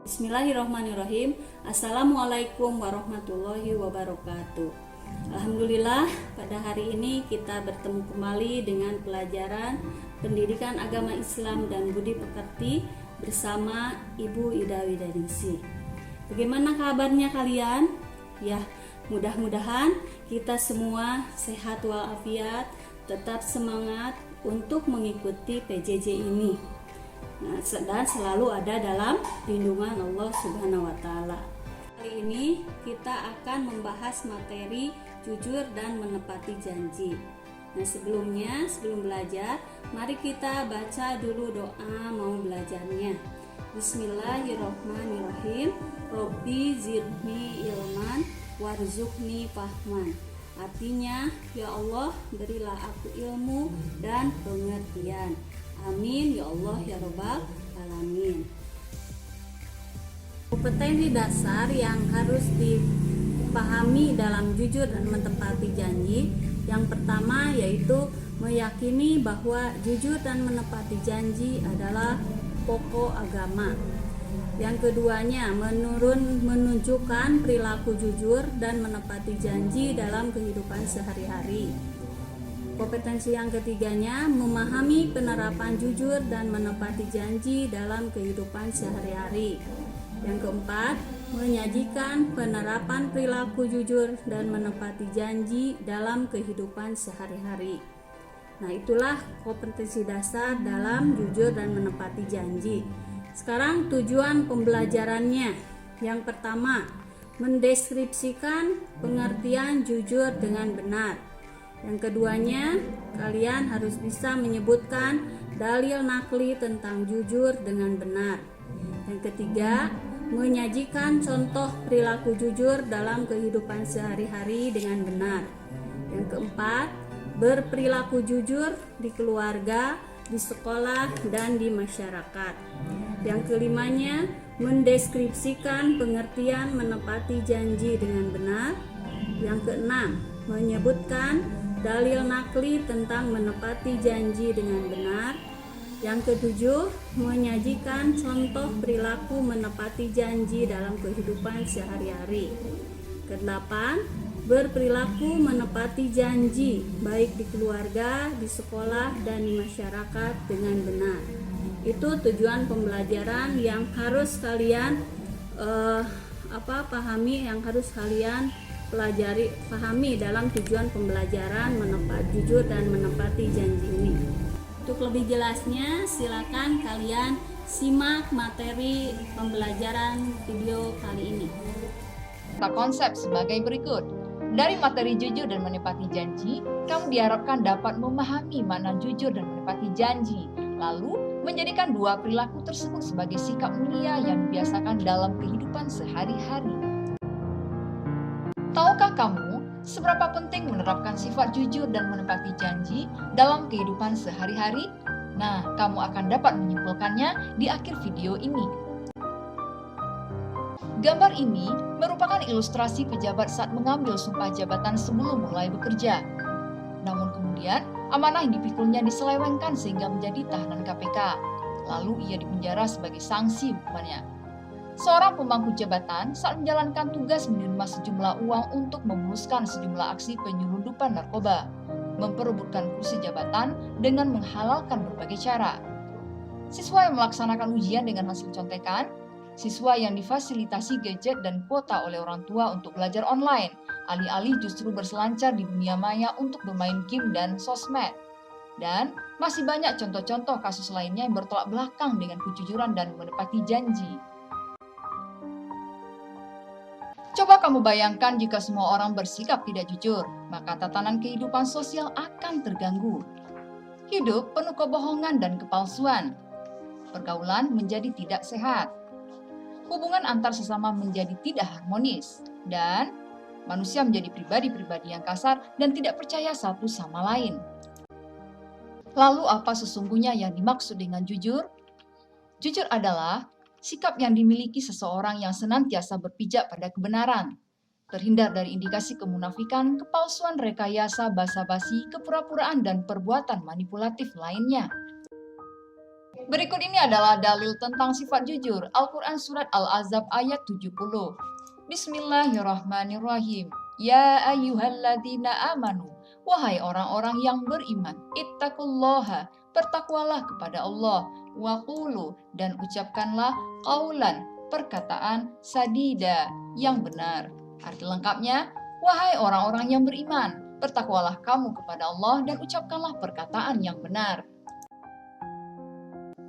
Bismillahirrahmanirrahim. Assalamualaikum warahmatullahi wabarakatuh. Alhamdulillah, pada hari ini kita bertemu kembali dengan pelajaran Pendidikan Agama Islam dan Budi Pekerti bersama Ibu Ida Widaningsih. Bagaimana kabarnya kalian? Ya, mudah-mudahan kita semua sehat walafiat, tetap semangat untuk mengikuti PJJ ini. Dan selalu ada dalam lindungan Allah Subhanahu wa taala. Kali ini kita akan membahas materi jujur dan menepati janji. Nah, sebelum belajar, mari kita baca dulu doa mau belajarnya. Bismillahirrahmanirrahim. Robbi zidni ilman warzuqni fahman. Artinya, ya Allah, berilah aku ilmu dan pengertian. Amin ya Allah ya Rabbal Alamin. Kompetensi dasar yang harus dipahami dalam jujur dan menepati janji. Yang pertama yaitu meyakini bahwa jujur dan menepati janji adalah pokok agama. Yang keduanya menunjukkan perilaku jujur dan menepati janji dalam kehidupan sehari-hari. Kompetensi yang ketiganya memahami penerapan jujur dan menepati janji dalam kehidupan sehari-hari. Yang keempat, menyajikan penerapan perilaku jujur dan menepati janji dalam kehidupan sehari-hari. Nah, itulah kompetensi dasar dalam jujur dan menepati janji. Sekarang tujuan pembelajarannya. Yang pertama, mendeskripsikan pengertian jujur dengan benar. Yang keduanya, kalian harus bisa menyebutkan dalil nakli tentang jujur dengan benar. Yang ketiga, menyajikan contoh perilaku jujur dalam kehidupan sehari-hari dengan benar. Yang keempat, berperilaku jujur di keluarga, di sekolah, dan di masyarakat. Yang kelimanya, mendeskripsikan pengertian menepati janji dengan benar. Yang keenam, menyebutkan dalil nakli tentang menepati janji dengan benar. Yang ketujuh, menyajikan contoh perilaku menepati janji dalam kehidupan sehari-hari. Kedelapan, berperilaku menepati janji baik di keluarga, di sekolah, dan di masyarakat dengan benar. Itu tujuan pembelajaran yang harus kalian pahami, yang harus kalian pahami dalam tujuan pembelajaran jujur dan menepati janji ini. Untuk lebih jelasnya, silakan kalian simak materi pembelajaran video kali ini. Konsep sebagai berikut. Dari materi jujur dan menepati janji, kamu diharapkan dapat memahami makna jujur dan menepati janji, lalu menjadikan dua perilaku tersebut sebagai sikap mulia yang dibiasakan dalam kehidupan sehari-hari. Tahukah kamu seberapa penting menerapkan sifat jujur dan menepati janji dalam kehidupan sehari-hari? Nah, kamu akan dapat menyimpulkannya di akhir video ini. Gambar ini merupakan ilustrasi pejabat saat mengambil sumpah jabatan sebelum mulai bekerja. Namun kemudian, amanah yang dipikulnya diselewengkan sehingga menjadi tahanan KPK. Lalu ia dipenjara sebagai sanksi hukumannya. Seorang pemangku jabatan saat menjalankan tugas menerima sejumlah uang untuk memuluskan sejumlah aksi penyelundupan narkoba, memperebutkan kursi jabatan dengan menghalalkan berbagai cara. Siswa yang melaksanakan ujian dengan hasil contekan, siswa yang difasilitasi gadget dan kuota oleh orang tua untuk belajar online, alih-alih justru berselancar di dunia maya untuk bermain game dan sosmed. Dan masih banyak contoh-contoh kasus lainnya yang bertolak belakang dengan kejujuran dan menepati janji. Coba kamu bayangkan jika semua orang bersikap tidak jujur, maka tatanan kehidupan sosial akan terganggu. Hidup penuh kebohongan dan kepalsuan. Pergaulan menjadi tidak sehat. Hubungan antar sesama menjadi tidak harmonis. Dan manusia menjadi pribadi-pribadi yang kasar dan tidak percaya satu sama lain. Lalu apa sesungguhnya yang dimaksud dengan jujur? Jujur adalah sikap yang dimiliki seseorang yang senantiasa berpijak pada kebenaran, terhindar dari indikasi kemunafikan, kepalsuan, rekayasa, basa-basi, kepura-puraan, dan perbuatan manipulatif lainnya. Berikut ini adalah dalil tentang sifat jujur. Al-Quran Surat Al-Ahzab ayat 70. Bismillahirrahmanirrahim. Ya ayyuhalladzina amanu. Wahai orang-orang yang beriman. Ittaqullaha. Bertakwalah kepada Allah. Waqulu. Dan ucapkanlah qaulan. Perkataan sadida. Yang benar. Arti lengkapnya, wahai orang-orang yang beriman. Bertakwalah kamu kepada Allah dan ucapkanlah perkataan yang benar.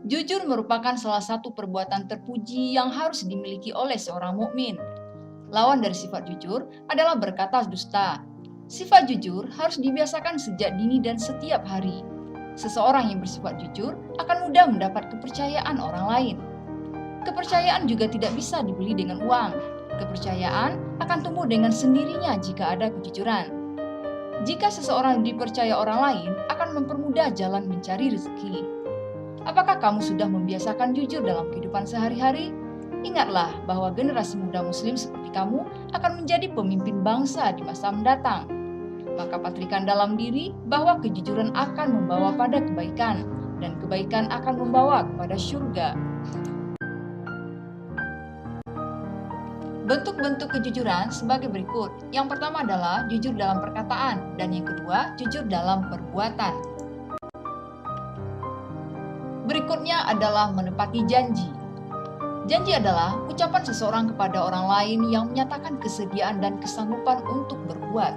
Jujur merupakan salah satu perbuatan terpuji yang harus dimiliki oleh seorang mukmin. Lawan dari sifat jujur adalah berkata dusta. Sifat jujur harus dibiasakan sejak dini dan setiap hari. Seseorang yang bersifat jujur akan mudah mendapat kepercayaan orang lain. Kepercayaan juga tidak bisa dibeli dengan uang. Kepercayaan akan tumbuh dengan sendirinya jika ada kejujuran. Jika seseorang dipercaya orang lain, akan mempermudah jalan mencari rezeki. Apakah kamu sudah membiasakan jujur dalam kehidupan sehari-hari? Ingatlah bahwa generasi muda muslim seperti kamu akan menjadi pemimpin bangsa di masa mendatang. Maka patrikan dalam diri bahwa kejujuran akan membawa pada kebaikan, dan kebaikan akan membawa kepada syurga. Bentuk-bentuk kejujuran sebagai berikut. Yang pertama adalah jujur dalam perkataan, dan yang kedua, jujur dalam perbuatan. Berikutnya adalah menepati janji. Janji adalah ucapan seseorang kepada orang lain yang menyatakan kesediaan dan kesanggupan untuk berbuat.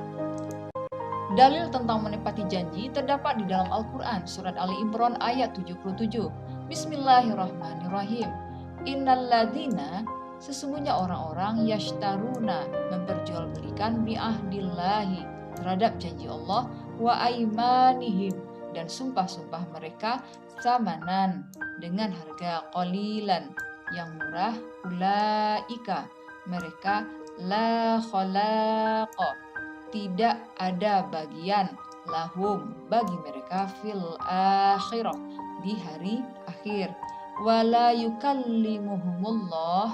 Dalil tentang menepati janji terdapat di dalam Al-Quran Surat Ali Imran ayat 77. Bismillahirrahmanirrahim. Innalladzina, sesungguhnya orang-orang yashtaruna, memperjualbelikan bi'ahdillahi, terhadap janji Allah, wa aimanihim, dan sumpah-sumpah mereka, samanan, dengan harga qalilan, yang murah, ulaika, mereka, la khalaqa, tidak ada bagian, lahum, bagi mereka, fil akhirah, di hari akhir, wala yukallimuhumullah,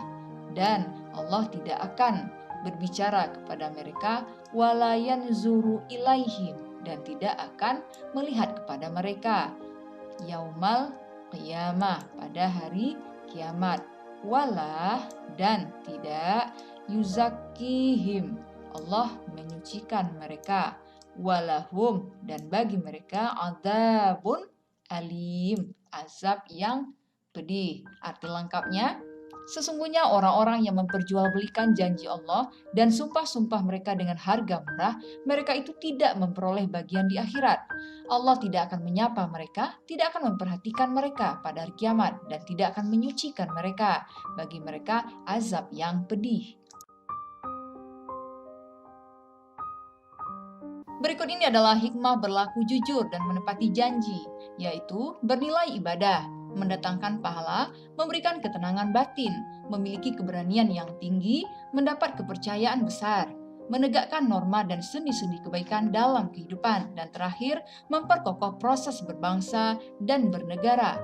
dan Allah tidak akan berbicara kepada mereka, wala yanzuru ilaihim, dan tidak akan melihat kepada mereka, yaumal qiyamah, pada hari kiamat, walah, dan tidak, yuzakihim, Allah menyucikan mereka, walahum, dan bagi mereka, adzabun alim, azab yang pedih. Arti lengkapnya, sesungguhnya orang-orang yang memperjualbelikan janji Allah dan sumpah-sumpah mereka dengan harga murah, mereka itu tidak memperoleh bagian di akhirat. Allah tidak akan menyapa mereka, tidak akan memperhatikan mereka pada hari kiamat, dan tidak akan menyucikan mereka. Bagi mereka azab yang pedih. Berikut ini adalah hikmah berlaku jujur dan menepati janji, yaitu bernilai ibadah, mendatangkan pahala, memberikan ketenangan batin, memiliki keberanian yang tinggi, mendapat kepercayaan besar, menegakkan norma dan sendi-sendi kebaikan dalam kehidupan, dan terakhir, memperkokoh proses berbangsa dan bernegara.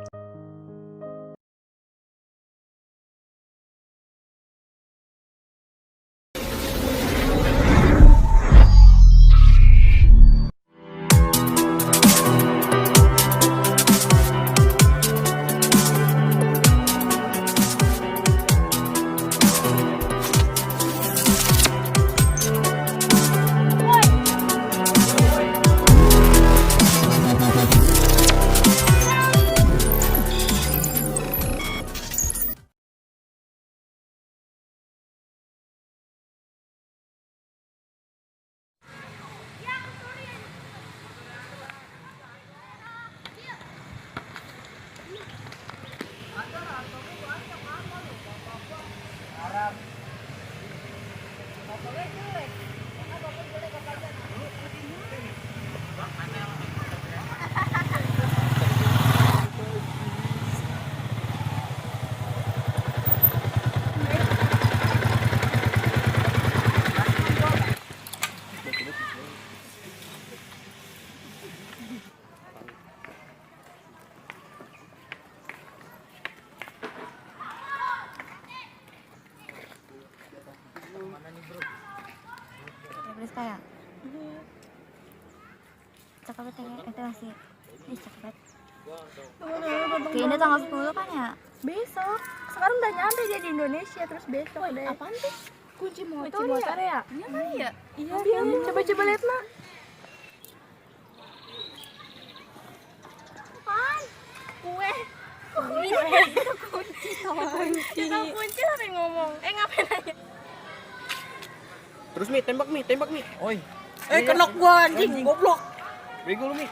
Kaya cakap tengah itu masih cakap Kayaknya tanggal 10 kan ya? Besok. Sekarang udah nyampe dia di Indonesia, terus besok deh. Apaan tuh? Kunci motor ya? Iya kali ya? Iya, coba lihat mah. Apaan? Kue. Kunci. Kunci sampai ngomong. Ngapain aja? Terus Mi, tembak Mi. Oi. Kenok gua anjing, goblok. Bego lu Mi.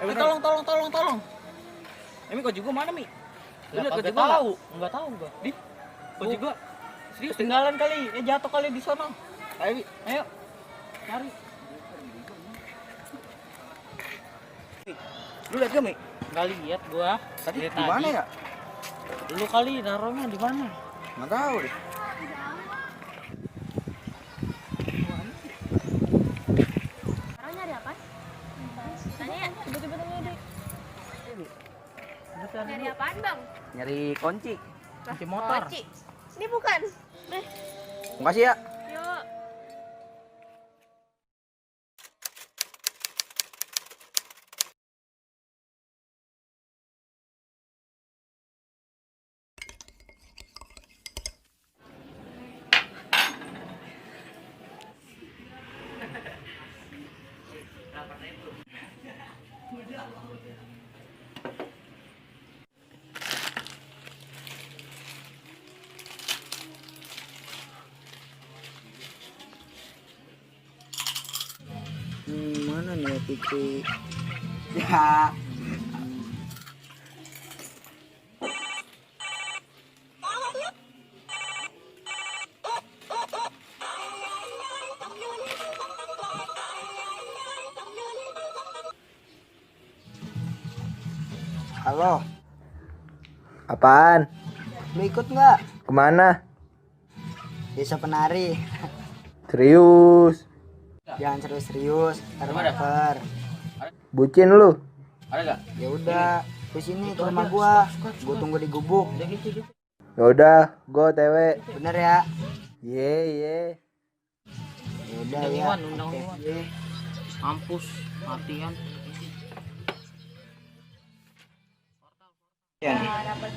Tolong. Mi kau juga mana Mi? Lu lihat kau juga tahu. Enggak tahu gua. Di. Kau juga. Serius tinggalan kali. Jatuh kali di sana. Ayo Mi, ayo. Cari. Lu lihat gak Mi? Enggak lihat gua. Tadi di mana ya? Lu kali naruhnya di mana? Enggak tahu deh. Sekarang nyari apa? Tanya ya, tiba-tiba tanya deh. Nyari apaan bang? Nyari kunci. Kunci motor. Kunci. Ini bukan. Makasih ya. Yuk. Mana nih Pici? Ya. Halo, Apaan? lu ikut nggak? Kemana? Desa penari. Serius? Jangan serius-serius, ntar baper. Bucin lu? Ada enggak? Ya udah, ke sini ke rumah gua tunggu di gubuk. Ya udah, gua OTW. Bener ya? Ye. Ya udah Undang ya. Iwan, undang Oke. Iwan. Mampus, matian. Ya. Dapat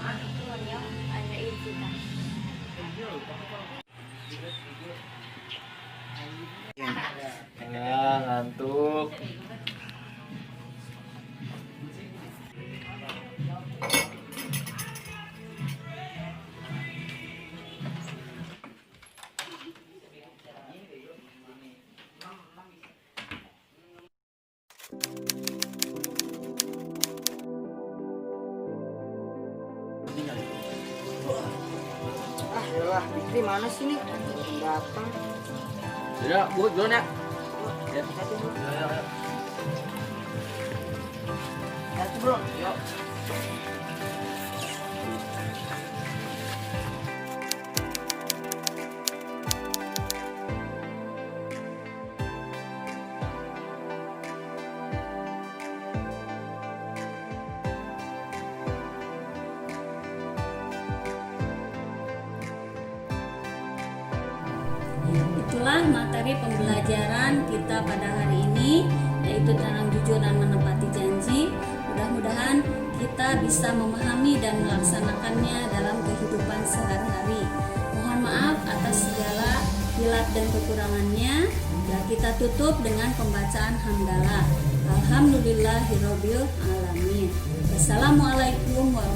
yang tanyain kita. Ya, ngantuk. Yalah, Fikri mana sih nih? Datang. Udah, gua duluan ya. Hati-hati bro. Ya. Hati bro. Yuk. Itulah materi pembelajaran kita pada hari ini, yaitu tentang jujur dan menepati janji. Mudah-mudahan kita bisa memahami dan melaksanakannya dalam kehidupan sehari-hari. Mohon maaf atas segala hilaf dan kekurangannya. Ya, kita tutup dengan pembacaan hamdalah. Alhamdulillahirobbil alamin. Wassalamualaikum warahmatullahi wabarakatuh.